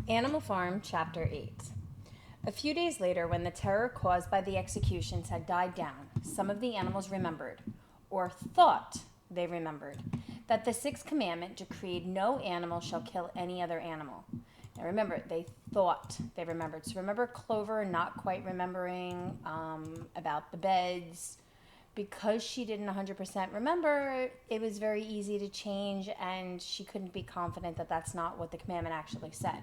Animal Farm, Chapter 8. A few days later, when the terror caused by the executions had died down, some of the animals remembered, or thought they remembered, that the sixth commandment decreed no animal shall kill any other animal. Now remember, they thought they remembered. So remember Clover not quite remembering about the beds. Because she didn't 100% remember, it was very easy to change, and she couldn't be confident that that's not what the commandment actually said.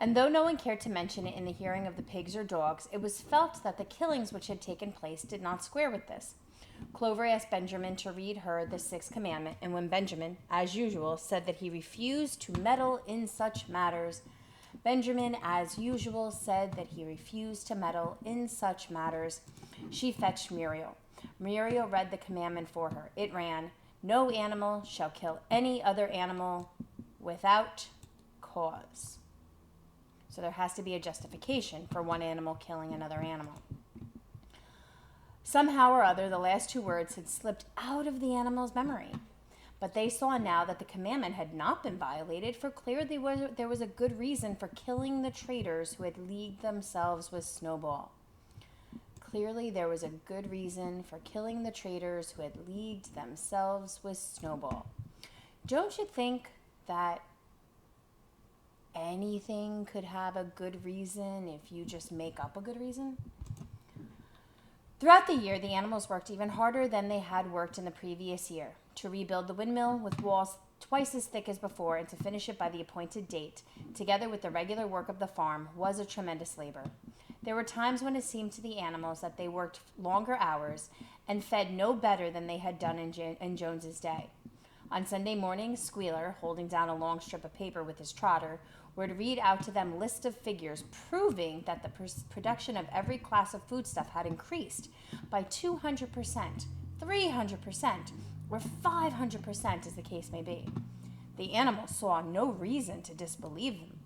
And though no one cared to mention it in the hearing of the pigs or dogs, it was felt that the killings which had taken place did not square with this. Clover asked Benjamin to read her the sixth commandment, and when Benjamin, as usual, said that he refused to meddle in such matters, Benjamin, as usual, said that he refused to meddle in such matters, she fetched Muriel. Muriel read the commandment for her. It ran, "No animal shall kill any other animal without cause." So there has to be a justification for one animal killing another animal. Somehow or other, the last two words had slipped out of the animal's memory. But they saw now that the commandment had not been violated, for clearly there was a good reason for killing the traitors who had leagued themselves with Snowball. Clearly there was a good reason for killing the traitors who had leagued themselves with Snowball. Don't you think that anything could have a good reason if you just make up a good reason? Throughout the year, the animals worked even harder than they had worked in the previous year. To rebuild the windmill with walls twice as thick as before and to finish it by the appointed date, together with the regular work of the farm, was a tremendous labor. There were times when it seemed to the animals that they worked longer hours and fed no better than they had done in Jones's day. On Sunday morning, Squealer, holding down a long strip of paper with his trotter, would read out to them lists of figures proving that the production of every class of foodstuff had increased by 200%, 300%, or 500%, as the case may be. The animals saw no reason to disbelieve them,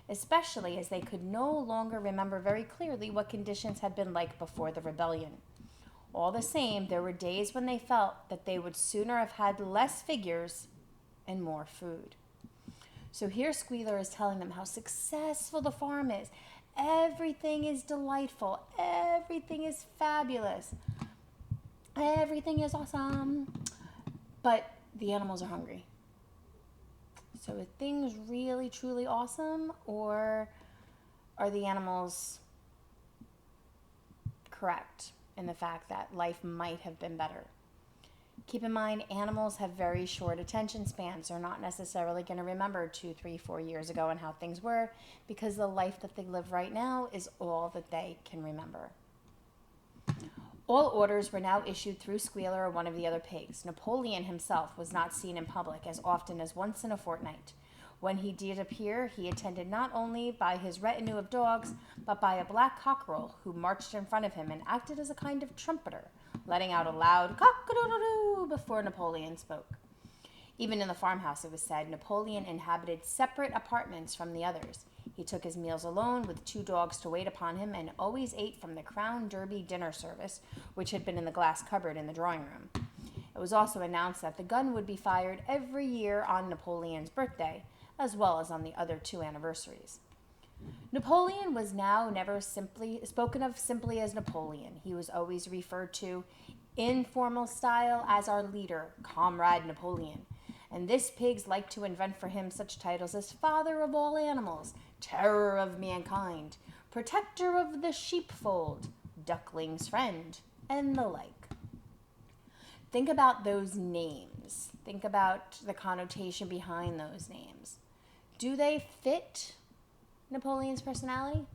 especially as they could no longer remember very clearly what conditions had been like before the rebellion. All the same, there were days when they felt that they would sooner have had less figures and more food. So here Squealer is telling them how successful the farm is. Everything is delightful. Everything is fabulous. Everything is awesome. But the animals are hungry. So are things really, truly awesome, or are the animals correct in the fact that life might have been better? Keep in mind, animals have very short attention spans. They're not necessarily going to remember 2, 3, 4 years ago and how things were, because the life that they live right now is all that they can remember. All orders were now issued through Squealer or one of the other pigs. Napoleon himself was not seen in public as often as once in a fortnight. When he did appear, he attended not only by his retinue of dogs, but by a black cockerel who marched in front of him and acted as a kind of trumpeter, letting out a loud cock-a-doodle-doo before Napoleon spoke. Even in the farmhouse, it was said, Napoleon inhabited separate apartments from the others. He took his meals alone with 2 dogs to wait upon him and always ate from the Crown Derby dinner service, which had been in the glass cupboard in the drawing room. It was also announced that the gun would be fired every year on Napoleon's birthday, as well as on the other 2 anniversaries. Napoleon was now never spoken of simply as Napoleon. He was always referred to in formal style as our leader, Comrade Napoleon. And this pigs liked to invent for him such titles as Father of all animals, Terror of mankind, Protector of the sheepfold, Duckling's friend, and the like. Think about those names. Think about the connotation behind those names. Do they fit Napoleon's personality?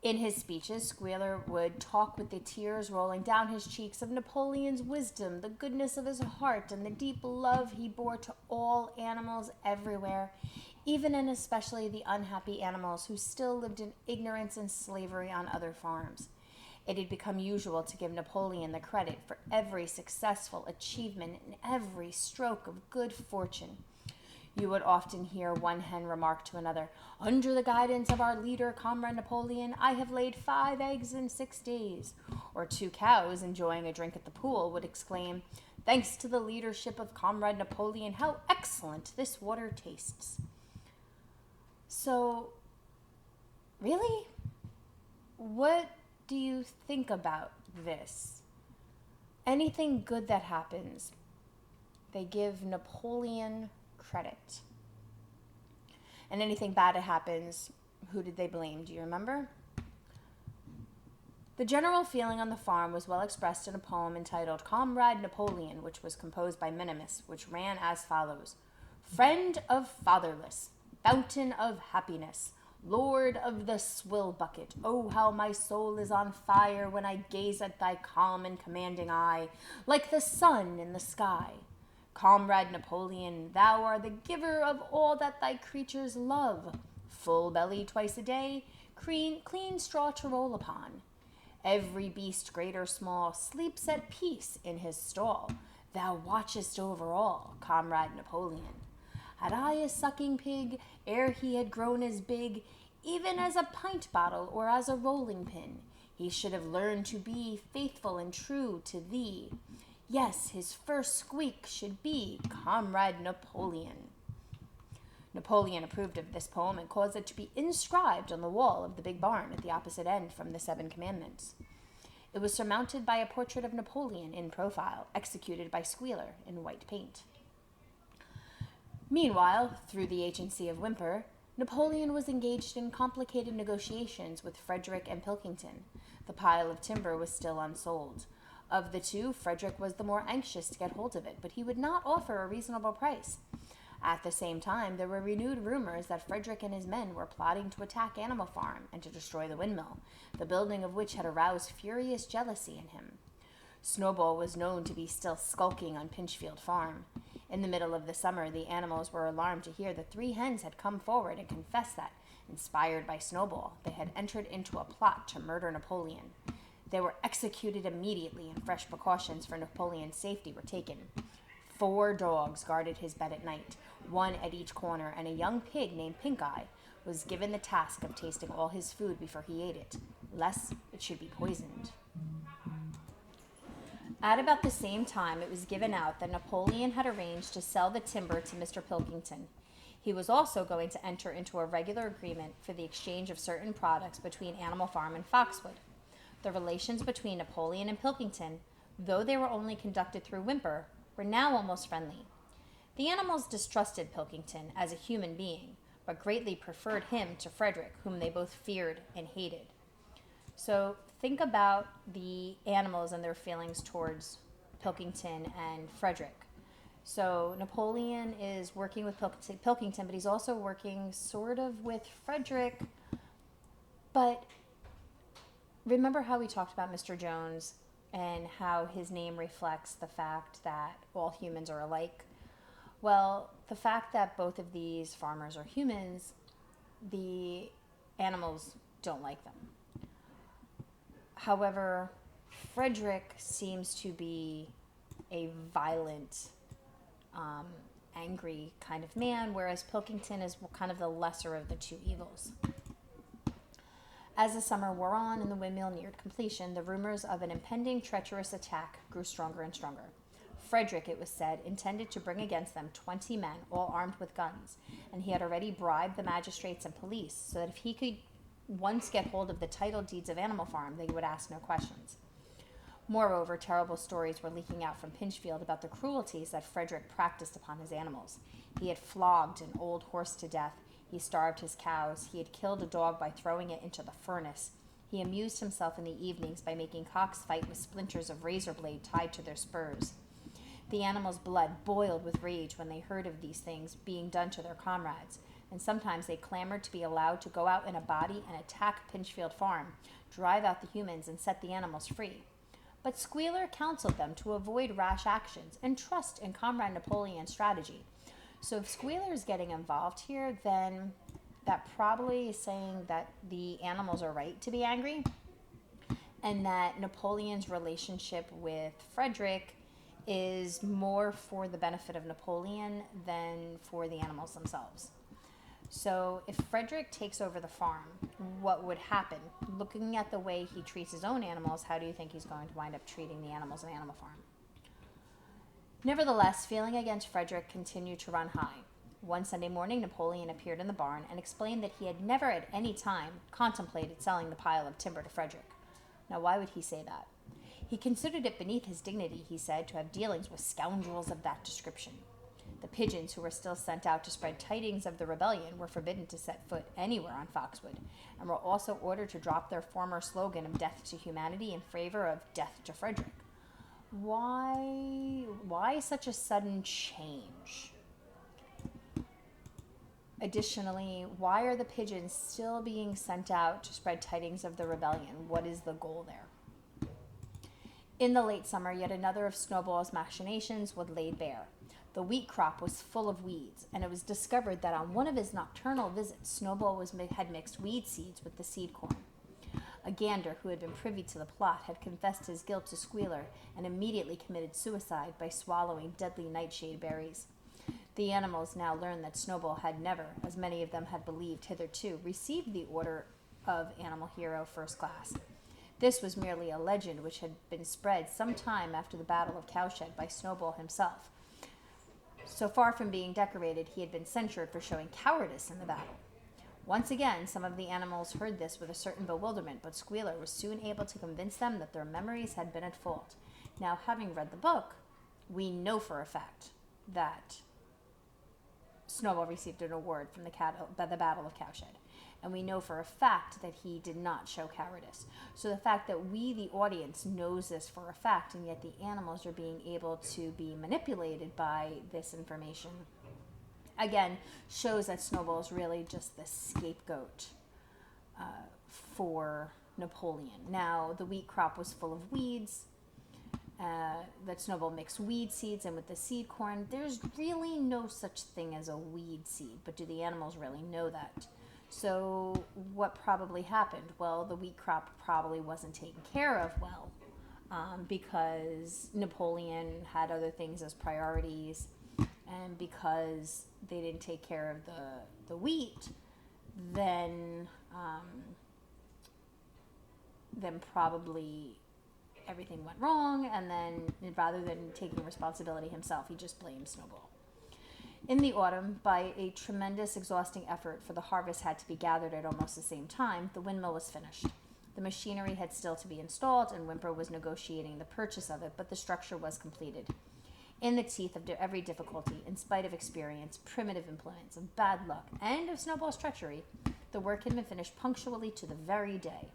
In his speeches, Squealer would talk with the tears rolling down his cheeks of Napoleon's wisdom, the goodness of his heart, and the deep love he bore to all animals everywhere, even and especially the unhappy animals who still lived in ignorance and slavery on other farms. It had become usual to give Napoleon the credit for every successful achievement and every stroke of good fortune. You would often hear one hen remark to another, "Under the guidance of our leader, Comrade Napoleon, I have laid 5 eggs in 6 days." Or 2 cows, enjoying a drink at the pool, would exclaim, "Thanks to the leadership of Comrade Napoleon, how excellent this water tastes." So, really? What do you think about this? Anything good that happens, they give Napoleon credit. And anything bad that happens, who did they blame? Do you remember? The general feeling on the farm was well expressed in a poem entitled Comrade Napoleon, which was composed by Minimus, which ran as follows. Friend of fatherless, fountain of happiness, Lord of the swill bucket, oh, how my soul is on fire when I gaze at thy calm and commanding eye, like the sun in the sky. Comrade Napoleon, thou art the giver of all that thy creatures love. Full belly twice a day, clean straw to roll upon. Every beast, great or small, sleeps at peace in his stall. Thou watchest over all, Comrade Napoleon. Had I a sucking pig, ere he had grown as big, even as a pint bottle or as a rolling pin, he should have learned to be faithful and true to thee. Yes, his first squeak should be Comrade Napoleon. Napoleon approved of this poem and caused it to be inscribed on the wall of the big barn at the opposite end from the Seven Commandments. It was surmounted by a portrait of Napoleon in profile, executed by Squealer in white paint. Meanwhile, through the agency of Whymper, Napoleon was engaged in complicated negotiations with Frederick and Pilkington. The pile of timber was still unsold. Of the two, Frederick was the more anxious to get hold of it, but he would not offer a reasonable price. At the same time, there were renewed rumors that Frederick and his men were plotting to attack Animal Farm and to destroy the windmill, the building of which had aroused furious jealousy in him. Snowball was known to be still skulking on Pinchfield Farm. In the middle of the summer, the animals were alarmed to hear that 3 hens had come forward and confessed that, inspired by Snowball, they had entered into a plot to murder Napoleon. They were executed immediately, and fresh precautions for Napoleon's safety were taken. 4 dogs guarded his bed at night, 1 at each corner, and a young pig named Pink Eye was given the task of tasting all his food before he ate it, lest it should be poisoned. At about the same time, it was given out that Napoleon had arranged to sell the timber to Mr. Pilkington. He was also going to enter into a regular agreement for the exchange of certain products between Animal Farm and Foxwood. The relations between Napoleon and Pilkington, though they were only conducted through Whymper, were now almost friendly. The animals distrusted Pilkington as a human being, but greatly preferred him to Frederick, whom they both feared and hated. So think about the animals and their feelings towards Pilkington and Frederick. So Napoleon is working with Pilkington, but he's also working sort of with Frederick. But remember how we talked about Mr. Jones and how his name reflects the fact that all humans are alike? Well, the fact that both of these farmers are humans, the animals don't like them. However, Frederick seems to be a violent, angry kind of man, whereas Pilkington is kind of the lesser of the two evils. As the summer wore on and the windmill neared completion, the rumors of an impending treacherous attack grew stronger and stronger. Frederick, it was said, intended to bring against them 20 men, all armed with guns, and he had already bribed the magistrates and police so that if he could once get hold of the title deeds of Animal Farm, they would ask no questions. Moreover, terrible stories were leaking out from Pinchfield about the cruelties that Frederick practiced upon his animals. He had flogged an old horse to death. He starved his cows. He had killed a dog by throwing it into the furnace. He amused himself in the evenings by making cocks fight with splinters of razor blade tied to their spurs. The animals' blood boiled with rage when they heard of these things being done to their comrades, and sometimes they clamored to be allowed to go out in a body and attack Pinchfield Farm, drive out the humans, and set the animals free. But Squealer counseled them to avoid rash actions and trust in Comrade Napoleon's strategy. So if Squealer is getting involved here, then that probably is saying that the animals are right to be angry, and that Napoleon's relationship with Frederick is more for the benefit of Napoleon than for the animals themselves. So if Frederick takes over the farm, what would happen? Looking at the way he treats his own animals, how do you think he's going to wind up treating the animals in Animal Farm? Nevertheless, feeling against Frederick continued to run high. One Sunday morning, Napoleon appeared in the barn and explained that he had never at any time contemplated selling the pile of timber to Frederick. Now, why would he say that? He considered it beneath his dignity, he said, to have dealings with scoundrels of that description. The pigeons who were still sent out to spread tidings of the rebellion were forbidden to set foot anywhere on Foxwood, and were also ordered to drop their former slogan of death to humanity in favor of death to Frederick. Why such a sudden change? Additionally, why are the pigeons still being sent out to spread tidings of the rebellion? What is the goal there? In the late summer, yet another of Snowball's machinations was laid bare. The wheat crop was full of weeds, and it was discovered that on one of his nocturnal visits, Snowball had mixed weed seeds with the seed corn. A gander who had been privy to the plot had confessed his guilt to Squealer and immediately committed suicide by swallowing deadly nightshade berries. The animals now learned that Snowball had never, as many of them had believed hitherto, received the Order of Animal Hero First Class. This was merely a legend which had been spread some time after the Battle of Cowshed by Snowball himself. So far from being decorated, he had been censured for showing cowardice in the battle. Once again, some of the animals heard this with a certain bewilderment, but Squealer was soon able to convince them that their memories had been at fault. Now, having read the book, we know for a fact that Snowball received an award from the Battle of Cowshed. And we know for a fact that he did not show cowardice. So the fact that we, the audience, knows this for a fact, and yet the animals are being able to be manipulated by this information, again, shows that Snowball is really just the scapegoat for Napoleon. Now, the wheat crop was full of weeds. That Snowball mixed weed seeds in with the seed corn. There's really no such thing as a weed seed, but do the animals really know that? So what probably happened? Well, the wheat crop probably wasn't taken care of well, because Napoleon had other things as priorities, and because they didn't take care of the wheat, then probably everything went wrong, and then rather than taking responsibility himself, he just blamed Snowball. In the autumn, by a tremendous, exhausting effort, for the harvest had to be gathered at almost the same time, the windmill was finished. The machinery had still to be installed, and Whymper was negotiating the purchase of it, but the structure was completed. In the teeth of every difficulty, in spite of experience, primitive implements, of bad luck, and of Snowball's treachery, the work had been finished punctually to the very day.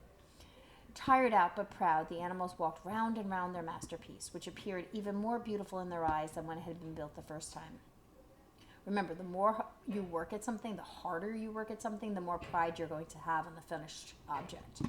Tired out but proud, the animals walked round and round their masterpiece, which appeared even more beautiful in their eyes than when it had been built the first time. Remember, the more you work at something, the harder you work at something, the more pride you're going to have in the finished object.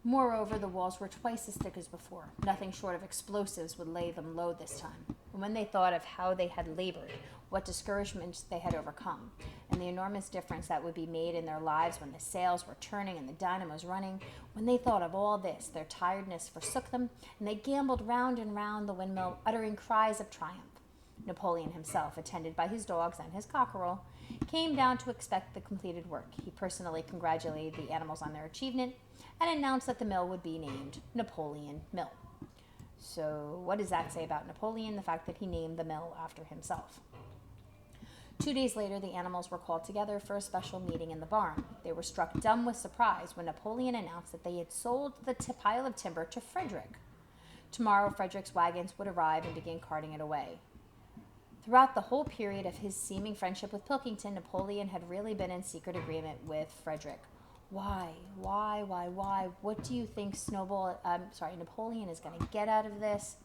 Moreover, the walls were twice as thick as before. Nothing short of explosives would lay them low this time. And when they thought of how they had labored, what discouragements they had overcome, and the enormous difference that would be made in their lives when the sails were turning and the dynamos running, when they thought of all this, their tiredness forsook them, and they gamboled round and round the windmill, uttering cries of triumph. Napoleon himself, attended by his dogs and his cockerel, came down to inspect the completed work. He personally congratulated the animals on their achievement and announced that the mill would be named Napoleon Mill. So what does that say about Napoleon? The fact that he named the mill after himself. 2 days later, the animals were called together for a special meeting in the barn. They were struck dumb with surprise when Napoleon announced that they had sold the pile of timber to Frederick. Tomorrow, Frederick's wagons would arrive and begin carting it away. Throughout the whole period of his seeming friendship with Pilkington, Napoleon had really been in secret agreement with Frederick. Why? What do you think Napoleon is going to get out of this?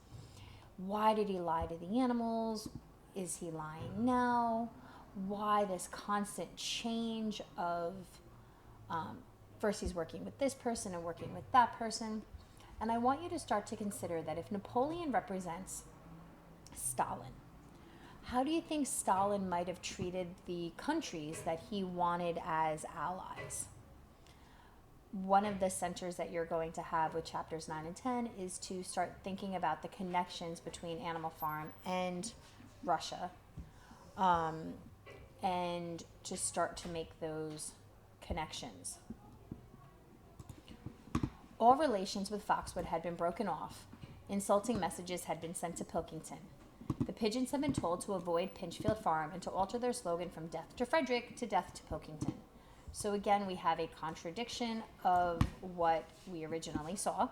Why did he lie to the animals? Is he lying now? Why this constant change of, first he's working with this person and working with that person? And I want you to start to consider that if Napoleon represents Stalin, how do you think Stalin might have treated the countries that he wanted as allies? One of the centers that you're going to have with chapters 9 and 10 is to start thinking about the connections between Animal Farm and Russia, and to start to make those connections. All relations with Foxwood had been broken off. Insulting messages had been sent to Pilkington. The pigeons have been told to avoid Pinchfield Farm and to alter their slogan from death to Frederick to death to Pilkington. So again, we have a contradiction of what we originally saw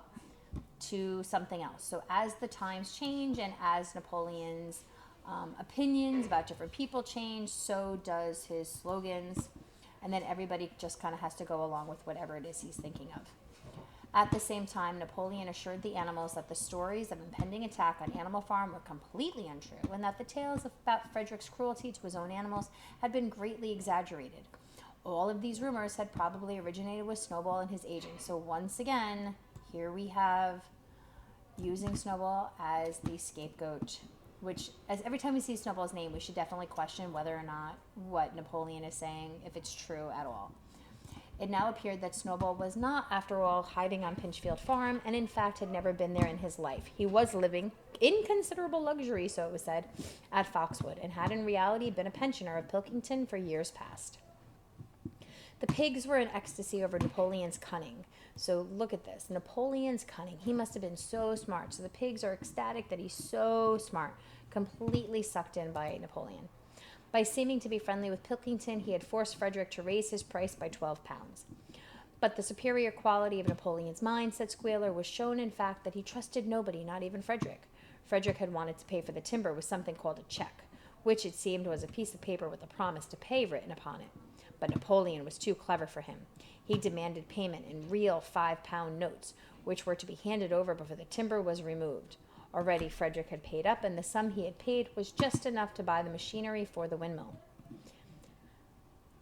to something else. So as the times change and as Napoleon's opinions about different people change, so does his slogans. And then everybody just kind of has to go along with whatever it is he's thinking of. At the same time, Napoleon assured the animals that the stories of impending attack on Animal Farm were completely untrue and that the tales about Frederick's cruelty to his own animals had been greatly exaggerated. All of these rumors had probably originated with Snowball and his agent. So once again, here we have using Snowball as the scapegoat, which, as every time we see Snowball's name, we should definitely question whether or not what Napoleon is saying, if it's true at all. It now appeared that Snowball was not, after all, hiding on Pinchfield Farm, and in fact had never been there in his life. He was living, in considerable luxury, so it was said, at Foxwood, and had in reality been a pensioner of Pilkington for years past. The pigs were in ecstasy over Napoleon's cunning. So look at this. Napoleon's cunning. He must have been so smart. So the pigs are ecstatic that he's so smart, completely sucked in by Napoleon. By seeming to be friendly with Pilkington, he had forced Frederick to raise his price by 12 pounds. But the superior quality of Napoleon's mind, said Squealer, was shown in fact that he trusted nobody, not even Frederick. Frederick had wanted to pay for the timber with something called a check, which it seemed was a piece of paper with a promise to pay written upon it. But Napoleon was too clever for him. He demanded payment in real 5-pound notes, which were to be handed over before the timber was removed. Already Frederick had paid up, and the sum he had paid was just enough to buy the machinery for the windmill.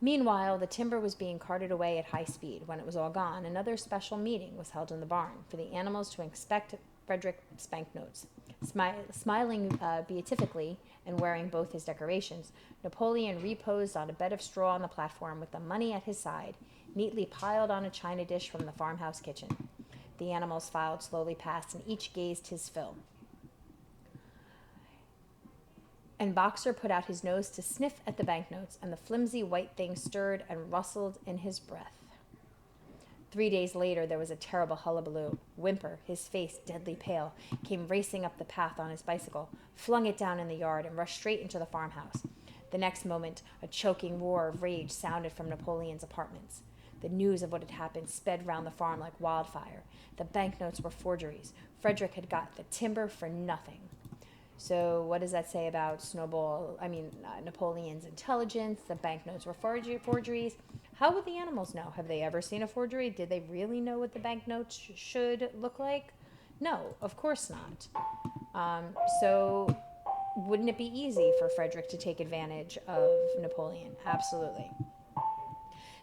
Meanwhile, the timber was being carted away at high speed. When it was all gone, another special meeting was held in the barn for the animals to inspect Frederick's banknotes. Smiling beatifically and wearing both his decorations, Napoleon reposed on a bed of straw on the platform with the money at his side, neatly piled on a china dish from the farmhouse kitchen. The animals filed slowly past, and each gazed his fill. And Boxer put out his nose to sniff at the banknotes, and the flimsy white thing stirred and rustled in his breath. 3 days later, there was a terrible hullabaloo. Whymper, his face deadly pale, came racing up the path on his bicycle, flung it down in the yard, and rushed straight into the farmhouse. The next moment, a choking roar of rage sounded from Napoleon's apartments. The news of what had happened sped round the farm like wildfire. The banknotes were forgeries. Frederick had got the timber for nothing. So what does that say about Napoleon's intelligence? The banknotes were forgeries. How would the animals know? Have they ever seen a forgery? Did they really know what the banknotes should look like? No, of course not. So wouldn't it be easy for Frederick to take advantage of Napoleon? Absolutely.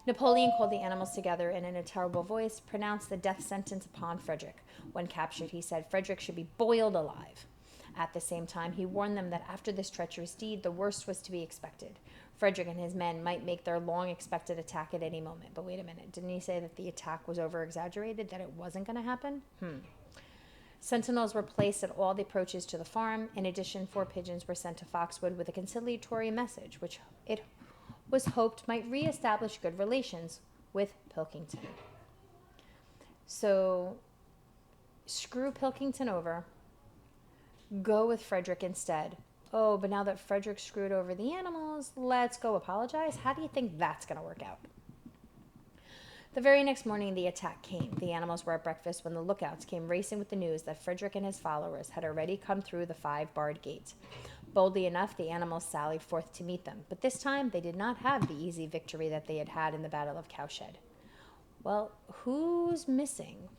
Napoleon called the animals together and in a terrible voice pronounced the death sentence upon Frederick. When captured, he said Frederick should be boiled alive. At the same time, he warned them that after this treacherous deed, the worst was to be expected. Frederick and his men might make their long-expected attack at any moment. But wait a minute, didn't he say that the attack was over-exaggerated, that it wasn't going to happen? Sentinels were placed at all the approaches to the farm. In addition, 4 pigeons were sent to Foxwood with a conciliatory message, which it was hoped might reestablish good relations with Pilkington. So, screw Pilkington over. Go with Frederick instead. Oh, but now that Frederick screwed over the animals, let's go apologize. How do you think that's going to work out? The very next morning, the attack came. The animals were at breakfast when the lookouts came racing with the news that Frederick and his followers had already come through the 5-barred gate. Boldly enough, the animals sallied forth to meet them, but this time they did not have the easy victory that they had had in the Battle of Cowshed. Well, who's missing?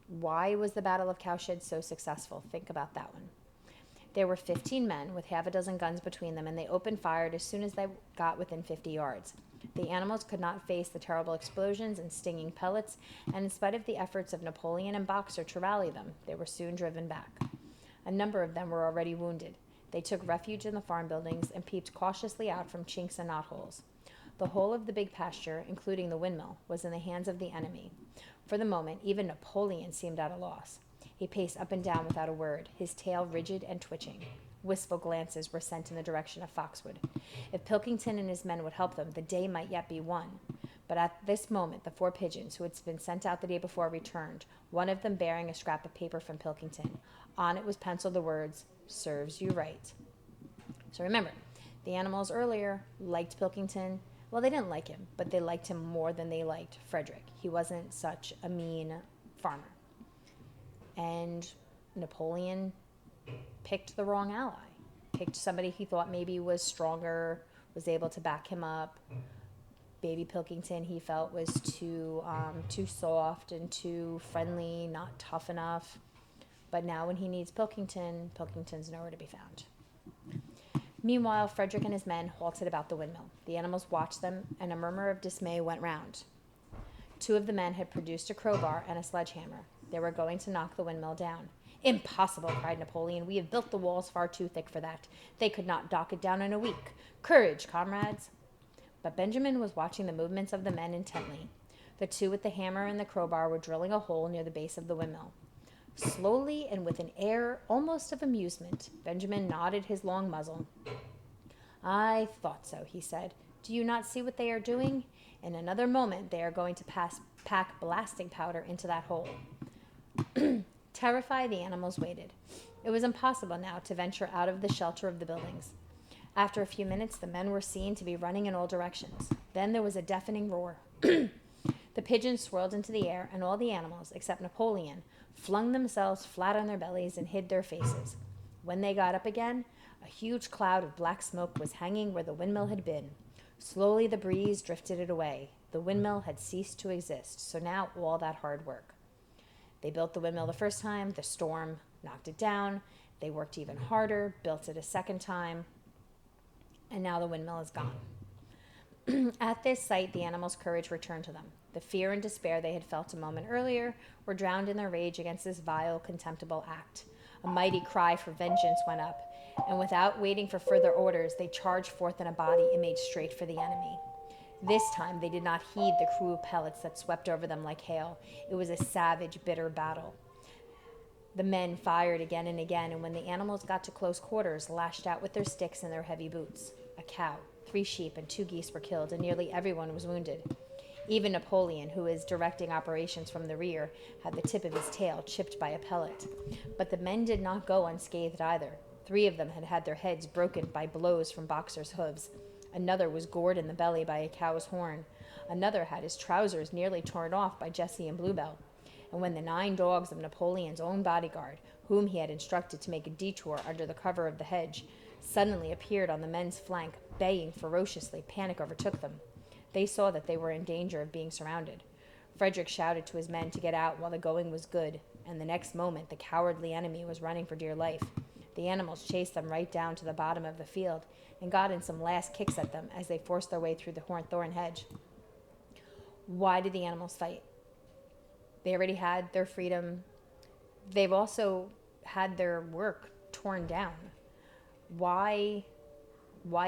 Why was the Battle of Cowshed so successful? Think about that one. There were 15 men with half a dozen guns between them, and they opened fire as soon as they got within 50 yards. The animals could not face the terrible explosions and stinging pellets, and in spite of the efforts of Napoleon and Boxer to rally them, they were soon driven back. A number of them were already wounded. They took refuge in the farm buildings and peeped cautiously out from chinks and knotholes. The whole of the big pasture, including the windmill, was in the hands of the enemy. For the moment, even Napoleon seemed at a loss. He paced up and down without a word, his tail rigid and twitching. Wistful glances were sent in the direction of Foxwood. If Pilkington and his men would help them, the day might yet be won. But at this moment, the 4 pigeons who had been sent out the day before returned, one of them bearing a scrap of paper from Pilkington. On it was penciled the words, "Serves you right." So remember, the animals earlier liked Pilkington. Well, they didn't like him, but they liked him more than they liked Frederick. He wasn't such a mean farmer. And Napoleon picked the wrong ally. Picked somebody he thought maybe was stronger, was able to back him up. Baby Pilkington he felt was too soft and too friendly, not tough enough. But now when he needs Pilkington, Pilkington's nowhere to be found. Meanwhile, Frederick and his men halted about the windmill. The animals watched them, and a murmur of dismay went round. 2 of the men had produced a crowbar and a sledgehammer. They were going to knock the windmill down. "Impossible!" cried Napoleon. "We have built the walls far too thick for that. They could not knock it down in a week. Courage, comrades!" But Benjamin was watching the movements of the men intently. The 2 with the hammer and the crowbar were drilling a hole near the base of the windmill. Slowly and with an air almost of amusement, Benjamin nodded his long muzzle. "I thought so," he said. "Do you not see what they are doing? In another moment they are going to pack blasting powder into that hole." Terrified, the animals waited. It was impossible now to venture out of the shelter of the buildings. After a few minutes, the men were seen to be running in all directions. Then there was a deafening roar. The pigeons swirled into the air, and all the animals, except Napoleon, flung themselves flat on their bellies and hid their faces. When they got up again, a huge cloud of black smoke was hanging where the windmill had been. Slowly the breeze drifted it away. The windmill had ceased to exist, so now all that hard work. They built the windmill the first time, the storm knocked it down. They worked even harder, built it a second time, and now the windmill is gone. At this sight, the animals' courage returned to them. The fear and despair they had felt a moment earlier were drowned in their rage against this vile, contemptible act. A mighty cry for vengeance went up, and without waiting for further orders, they charged forth in a body and made straight for the enemy. This time, they did not heed the cruel pellets that swept over them like hail. It was a savage, bitter battle. The men fired again and again, and when the animals got to close quarters, lashed out with their sticks and their heavy boots. A cow, 3 sheep, and 2 geese were killed, and nearly everyone was wounded. Even Napoleon, who was directing operations from the rear, had the tip of his tail chipped by a pellet. But the men did not go unscathed either. 3 of them had had their heads broken by blows from Boxer's hooves. Another was gored in the belly by a cow's horn. Another had his trousers nearly torn off by Jessie and Bluebell. And when the 9 dogs of Napoleon's own bodyguard, whom he had instructed to make a detour under the cover of the hedge, suddenly appeared on the men's flank, baying ferociously, panic overtook them. They saw that they were in danger of being surrounded. Frederick shouted to his men to get out while the going was good, and the next moment the cowardly enemy was running for dear life. The animals chased them right down to the bottom of the field and got in some last kicks at them as they forced their way through the thorn hedge. Why did the animals fight? They already had their freedom. They've also had their work torn down. Why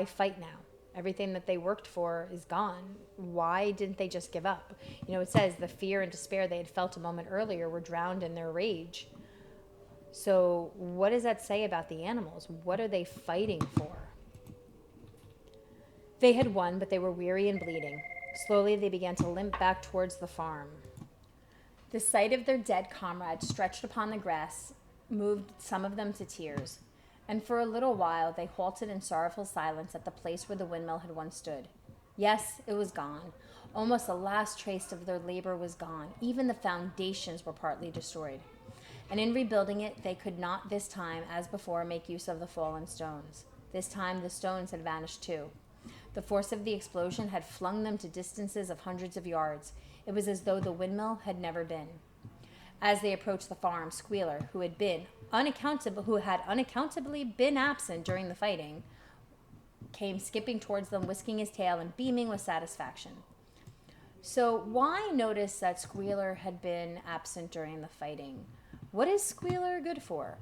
fight now? Everything that they worked for is gone. Why didn't they just give up? It says the fear and despair they had felt a moment earlier were drowned in their rage. So what does that say about the animals? What are they fighting for? They had won, but they were weary and bleeding. Slowly they began to limp back towards the farm. The sight of their dead comrades stretched upon the grass moved some of them to tears, and for a little while they halted in sorrowful silence at the place where the windmill had once stood. Yes, it was gone. Almost the last trace of their labor was gone. Even the foundations were partly destroyed. And in rebuilding it, they could not this time, as before, make use of the fallen stones. This time the stones had vanished too. The force of the explosion had flung them to distances of hundreds of yards. It was as though the windmill had never been. As they approached the farm, Squealer, who had unaccountably been absent during the fighting, came skipping towards them, whisking his tail and beaming with satisfaction. So why notice that Squealer had been absent during the fighting? What is Squealer good for?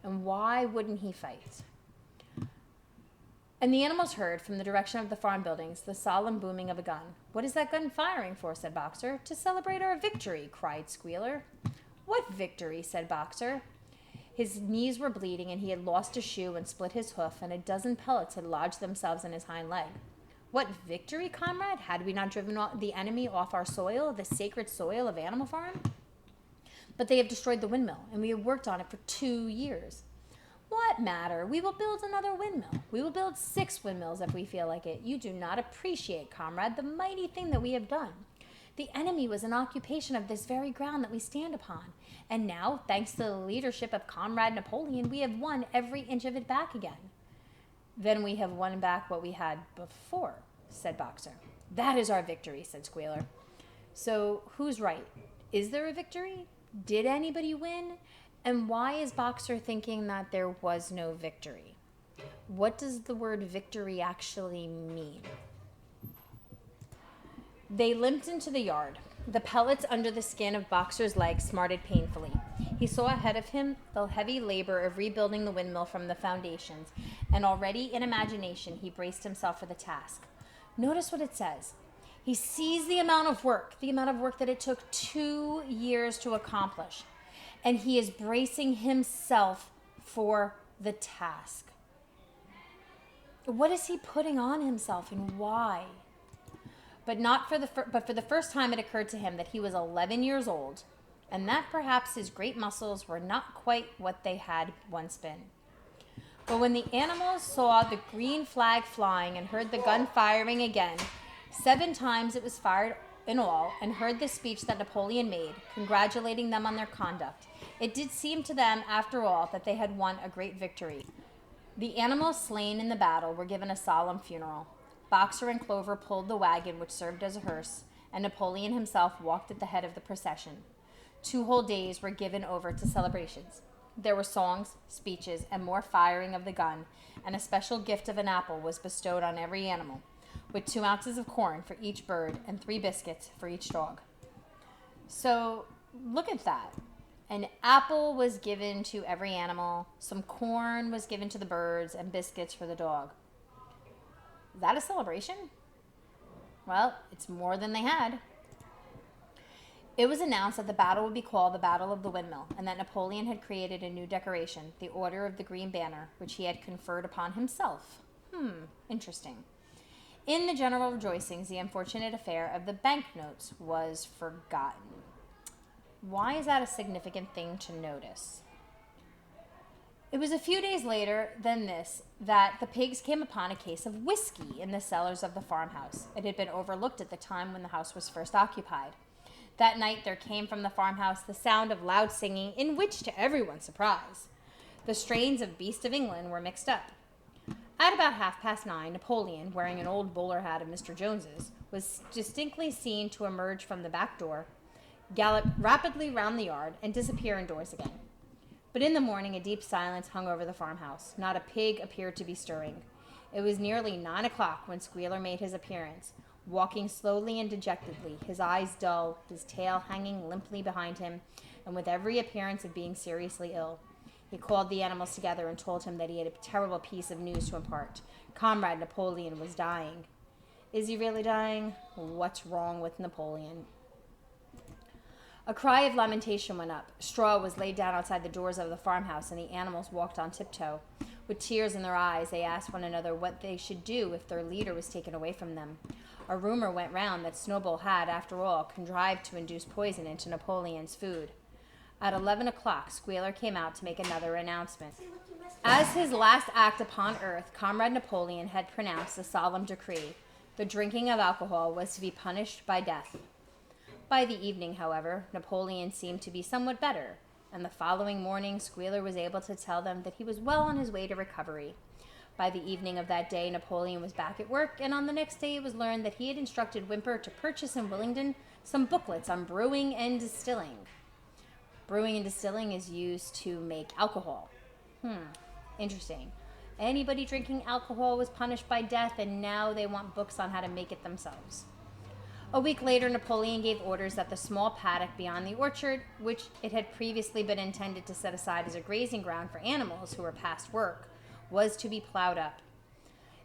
And why wouldn't he fight? And the animals heard, from the direction of the farm buildings, the solemn booming of a gun. "What is that gun firing for?" said Boxer. "To celebrate our victory," cried Squealer. "What victory?" said Boxer. His knees were bleeding, and he had lost a shoe and split his hoof, and a dozen pellets had lodged themselves in his hind leg. "What victory, comrade? Had we not driven the enemy off our soil, the sacred soil of Animal Farm? But they have destroyed the windmill, and we have worked on it for 2 years." What matter? We will build another windmill. We will build 6 windmills if we feel like it. You do not appreciate, comrade, the mighty thing that we have done. The enemy was an occupation of this very ground that we stand upon. And now, thanks to the leadership of Comrade Napoleon, we have won every inch of it back again. Then we have won back what we had before, said Boxer. That is our victory, said Squealer. So who's right? Is there a victory? Did anybody win? And why is Boxer thinking that there was no victory? What does the word victory actually mean? They limped into the yard. The pellets under the skin of Boxer's legs smarted painfully. He saw ahead of him the heavy labor of rebuilding the windmill from the foundations, and already in imagination he braced himself for the task. Notice what it says. He sees the amount of work that it took 2 years to accomplish, and he is bracing himself for the task. What is he putting on himself and why? But for the first time it occurred to him that he was 11 years old, and that perhaps his great muscles were not quite what they had once been. But when the animals saw the green flag flying and heard the gun firing again, 7 times it was fired in all, and heard the speech that Napoleon made, congratulating them on their conduct, it did seem to them, after all, that they had won a great victory. The animals slain in the battle were given a solemn funeral. Boxer and Clover pulled the wagon which served as a hearse, and Napoleon himself walked at the head of the procession. 2 whole days were given over to celebrations. There were songs, speeches, and more firing of the gun, and a special gift of an apple was bestowed on every animal, with 2 ounces of corn for each bird and 3 biscuits for each dog. So, look at that. An apple was given to every animal, some corn was given to the birds, and biscuits for the dog. Is that a celebration? Well, it's more than they had. It was announced that the battle would be called the Battle of the Windmill, and that Napoleon had created a new decoration, the Order of the Green Banner, which he had conferred upon himself. Interesting. In the general rejoicings, the unfortunate affair of the banknotes was forgotten. Why is that a significant thing to notice? It was a few days later than this that the pigs came upon a case of whiskey in the cellars of the farmhouse. It had been overlooked at the time when the house was first occupied. That night there came from the farmhouse the sound of loud singing, in which, to everyone's surprise, the strains of Beast of England were mixed up. At about 9:30, Napoleon, wearing an old bowler hat of Mr. Jones's, was distinctly seen to emerge from the back door, gallop rapidly round the yard, and disappear indoors again. But in the morning a deep silence hung over the farmhouse. Not a pig appeared to be stirring. It was nearly 9 o'clock when Squealer made his appearance, walking slowly and dejectedly, his eyes dull, his tail hanging limply behind him, and with every appearance of being seriously ill. He called the animals together and told him that he had a terrible piece of news to impart. Comrade Napoleon was dying. Is he really dying? What's wrong with Napoleon? A cry of lamentation went up. Straw was laid down outside the doors of the farmhouse, and the animals walked on tiptoe. With tears in their eyes, they asked one another what they should do if their leader was taken away from them. A rumor went round that Snowball had, after all, contrived to induce poison into Napoleon's food. At 11 o'clock, Squealer came out to make another announcement. As his last act upon earth, Comrade Napoleon had pronounced a solemn decree. The drinking of alcohol was to be punished by death. By the evening, however, Napoleon seemed to be somewhat better, and the following morning Squealer was able to tell them that he was well on his way to recovery. By the evening of that day, Napoleon was back at work, and on the next day it was learned that he had instructed Whymper to purchase in Willingdon some booklets on brewing and distilling. Brewing and distilling is used to make alcohol. Interesting. Anybody drinking alcohol was punished by death, and now they want books on how to make it themselves. A week later, Napoleon gave orders that the small paddock beyond the orchard, which it had previously been intended to set aside as a grazing ground for animals who were past work, was to be plowed up.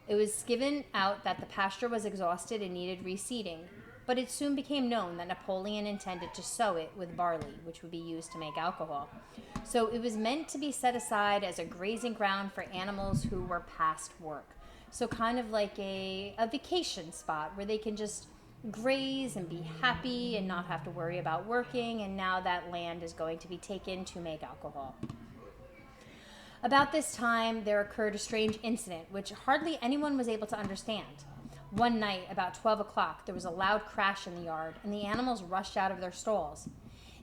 It was given out that the pasture was exhausted and needed reseeding, but it soon became known that Napoleon intended to sow it with barley, which would be used to make alcohol. So it was meant to be set aside as a grazing ground for animals who were past work. So kind of like a vacation spot where they can just graze and be happy and not have to worry about working, and now that land is going to be taken to make alcohol. About this time, there occurred a strange incident which hardly anyone was able to understand. One night, about 12 o'clock, there was a loud crash in the yard, and the animals rushed out of their stalls.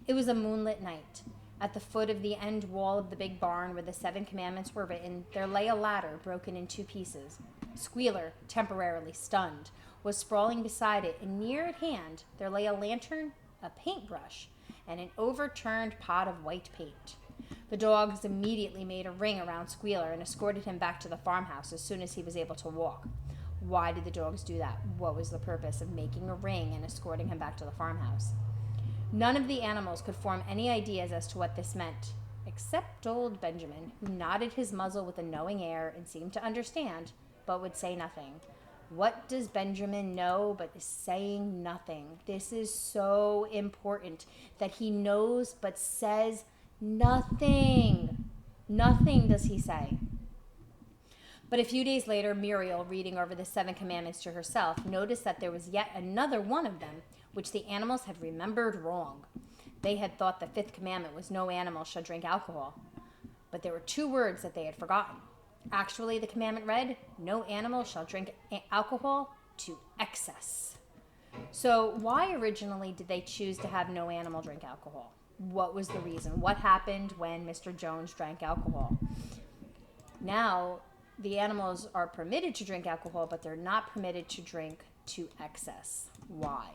It was a moonlit night. At the foot of the end wall of the big barn where the 7 commandments were written, there lay a ladder broken in 2 pieces. Squealer, temporarily stunned, was sprawling beside it, and near at hand there lay a lantern, a paintbrush, and an overturned pot of white paint. The dogs immediately made a ring around Squealer and escorted him back to the farmhouse as soon as he was able to walk. Why did the dogs do that? What was the purpose of making a ring and escorting him back to the farmhouse? None of the animals could form any ideas as to what this meant, except old Benjamin, who nodded his muzzle with a knowing air and seemed to understand, but would say nothing. What does Benjamin know but is saying nothing? This is so important that he knows but says nothing. Nothing does he say. But a few days later, Muriel, reading over the 7 commandments to herself, noticed that there was yet another one of them, which the animals had remembered wrong. They had thought the 5th commandment was no animal shall drink alcohol. But there were 2 words that they had forgotten. Actually, the commandment read, no animal shall drink alcohol to excess. So why originally did they choose to have no animal drink alcohol? What was the reason? What happened when Mr. Jones drank alcohol? Now, the animals are permitted to drink alcohol, but they're not permitted to drink to excess. Why?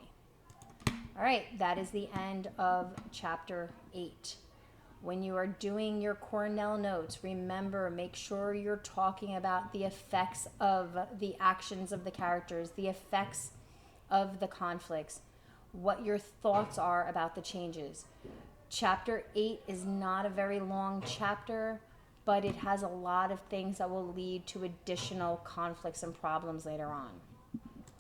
All right, that is the end of chapter 8. When you are doing your Cornell notes, remember, make sure you're talking about the effects of the actions of the characters, the effects of the conflicts, what your thoughts are about the changes. Chapter 8 is not a very long chapter, but it has a lot of things that will lead to additional conflicts and problems later on.